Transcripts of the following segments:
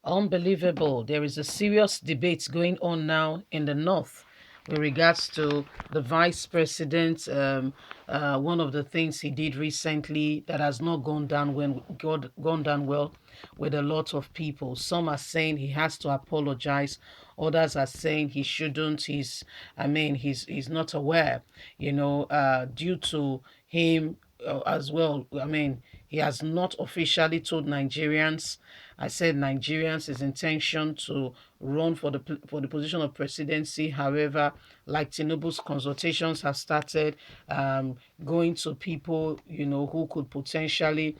Unbelievable. There is a serious debate going on now in the north with regards to the vice president. One of the things he did recently that has not gone down well with a lot of people. Some are saying he has to apologize. Others are saying he shouldn't. He's not aware. Due to him as well. He has not officially told Nigerians. I said Nigerians his intention to run for the position of presidency. However, like Tinubu's consultations have started, going to people who could potentially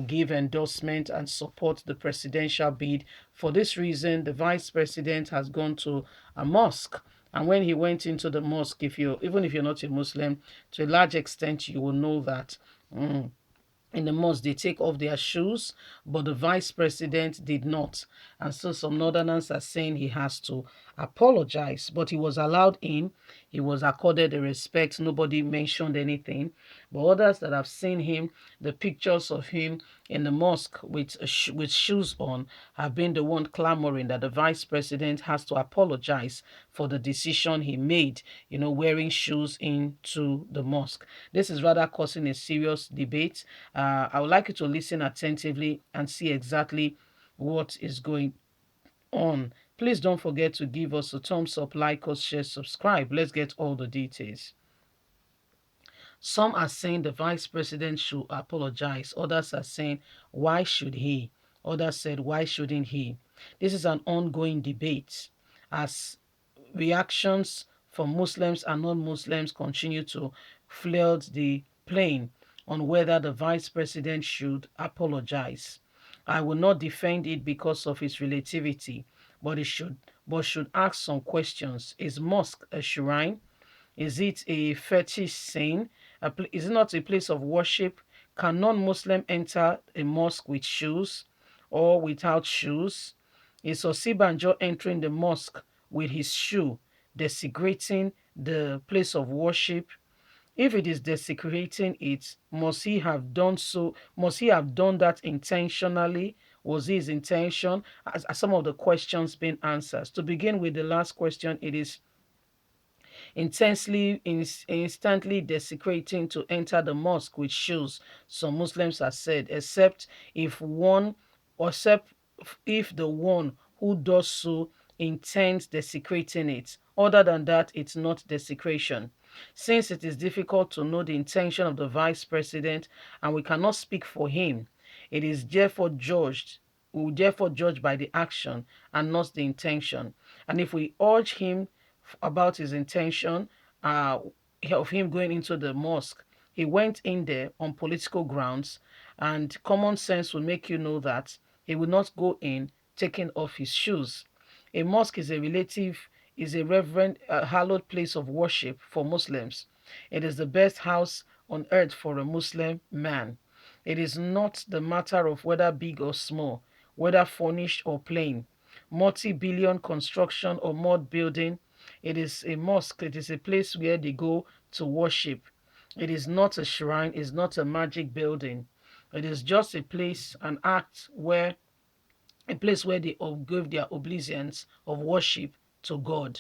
give endorsement and support the presidential bid. For this reason, the vice president has gone to a mosque. And when he went into the mosque, even if you're not a Muslim, to a large extent, you will know that. In the mosque, they take off their shoes, but the vice president did not. And so some northerners are saying he has to apologize, but he was allowed in. He was accorded the respect. Nobody mentioned anything. But others that have seen him, the pictures of him in the mosque with shoes on, have been the one clamoring that the vice president has to apologize for the decision he made, wearing shoes into the mosque. This is rather causing a serious debate. I would like you to listen attentively and see exactly what is going on. Please don't forget to give us a thumbs up, like us, share, subscribe. Let's get all the details. Some are saying the vice president should apologize. Others are saying, why should he? Others said, why shouldn't he? This is an ongoing debate as reactions from Muslims and non-Muslims continue to flood the plane on whether the vice president should apologize. I will not defend it because of its relativity, but should ask some questions. Is mosque a shrine? Is it a fetish sin? Is it not a place of worship? Can non-Muslim enter a mosque with shoes or without shoes? Is Osinbajo entering the mosque with his shoe, desecrating the place of worship? If it is desecrating it, must he have done so? Must he have done that intentionally? Was his intention? As some of the questions being answered. To begin with the last question, it is instantly desecrating to enter the mosque with shoes, some Muslims have said, except if the one who does so intends desecrating it. Other than that, it's not desecration. Since it is difficult to know the intention of the vice president and we cannot speak for him, it is therefore judged we will therefore judge by the action and not the intention. And if we urge him about his intention uh, of him going into the mosque, he went in there on political grounds, and common sense will make you know that he will not go in taking off his shoes. A mosque is a reverent, hallowed place of worship for Muslims. It is the best house on earth for a Muslim man. It is not the matter of whether big or small, whether furnished or plain, multi-billion construction or mud building. It is a mosque. It is a place where they go to worship. It is not a shrine. It's not a magic building. It is just a place where they give their obeisance of worship to God.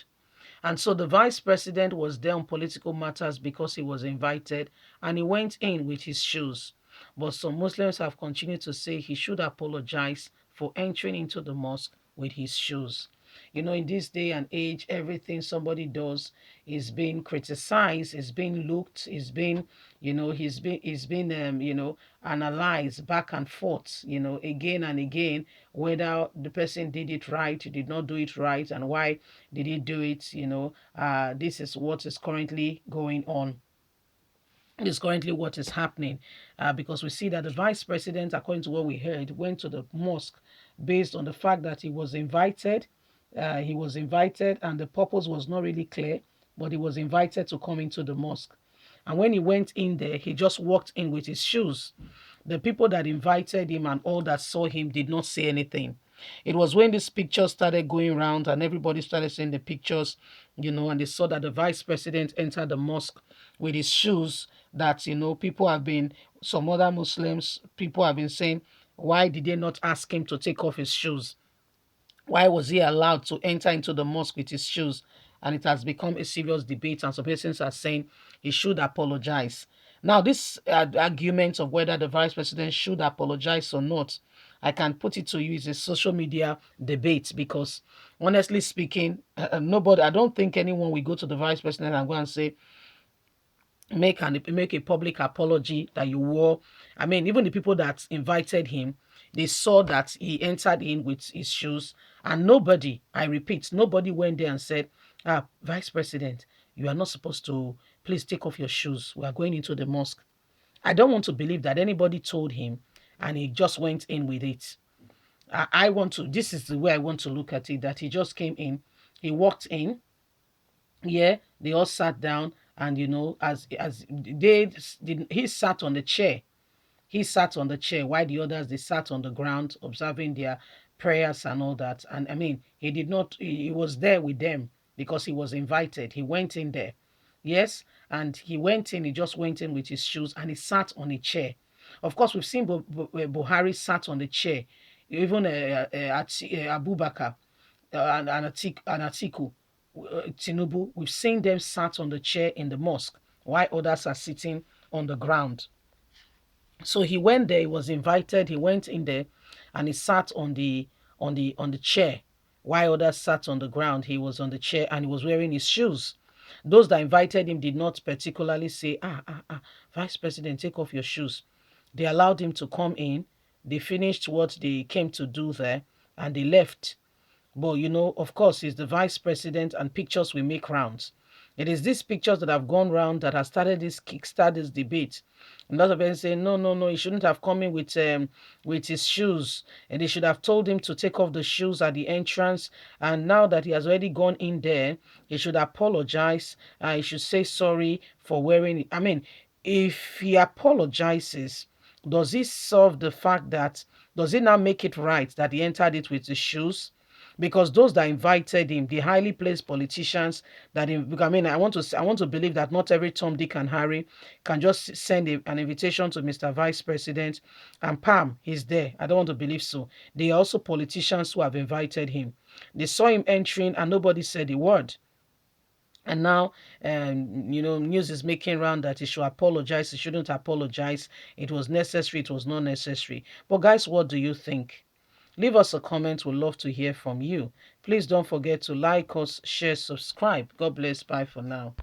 And so the vice president was there on political matters because he was invited, and he went in with his shoes. But some Muslims have continued to say he should apologize for entering into the mosque with his shoes. In this day and age, everything somebody does is being criticized, is being looked, he's been analyzed back and forth, again and again, whether the person did it right, did not do it right, and why did he do it. This is what is currently going on, is currently what is happening, because we see that the vice president, according to what we heard, went to the mosque based on the fact that he was invited. And the purpose was not really clear, but he was invited to come into the mosque. And when he went in there, he just walked in with his shoes. The people that invited him and all that saw him did not say anything. It was when this picture started going around and everybody started seeing the pictures, and they saw that the vice president entered the mosque with his shoes, that, some other Muslims, people have been saying, why did they not ask him to take off his shoes? Why was he allowed to enter into the mosque with his shoes? And it has become a serious debate, and some persons are saying he should apologize. Now, this argument of whether the vice president should apologize or not, I can put it to you, is a social media debate because, honestly speaking, nobody, I don't think anyone will go to the vice president and go and say, make a public apology that you wore. I mean, even the people that invited him, they saw that he entered in with his shoes, and nobody, I repeat, nobody went there and said, "Ah, Vice President, you are not supposed to. Please take off your shoes. We are going into the mosque." I don't want to believe that anybody told him, and he just went in with it. I want to. This is the way I want to look at it. That he just came in, he walked in, yeah, they all sat down, and as he sat on the chair. He sat on the chair while the others, they sat on the ground observing their prayers and all that. And I mean, he did not, he was there with them because he was invited. He went in there. Yes, and he went in, he just went in with his shoes, and he sat on a chair. Of course, we've seen Buhari sat on the chair. Even Abubakar and Atiku, Tinubu, we've seen them sat on the chair in the mosque while others are sitting on the ground. So he went there, he was invited, he went in there, and he sat on the chair. While others sat on the ground, he was on the chair, and he was wearing his shoes. Those that invited him did not particularly say, Vice President, take off your shoes. They allowed him to come in. They finished what they came to do there, and they left. But of course, he's the vice president, and pictures will make rounds. It is these pictures that have gone round that has started this kickstart this debate. A lot of them say, no, no, no, he shouldn't have come in with his shoes, and they should have told him to take off the shoes at the entrance. And now that he has already gone in there, he should apologize. He should say sorry for wearing it. I mean, if he apologizes, does this solve the fact that, does it now make it right that he entered it with his shoes? Because those that invited him, the highly placed politicians I mean, I want to believe that not every Tom, Dick, and Harry can just send an invitation to Mr. Vice President and Pam, he's there. I don't want to believe so. They are also politicians who have invited him. They saw him entering and nobody said a word. And now, news is making round that he should apologize. He shouldn't apologize. It was necessary. It was not necessary. But guys, what do you think? Leave us a comment. We'd love to hear from you. Please don't forget to like us, share, subscribe. God bless. Bye for now.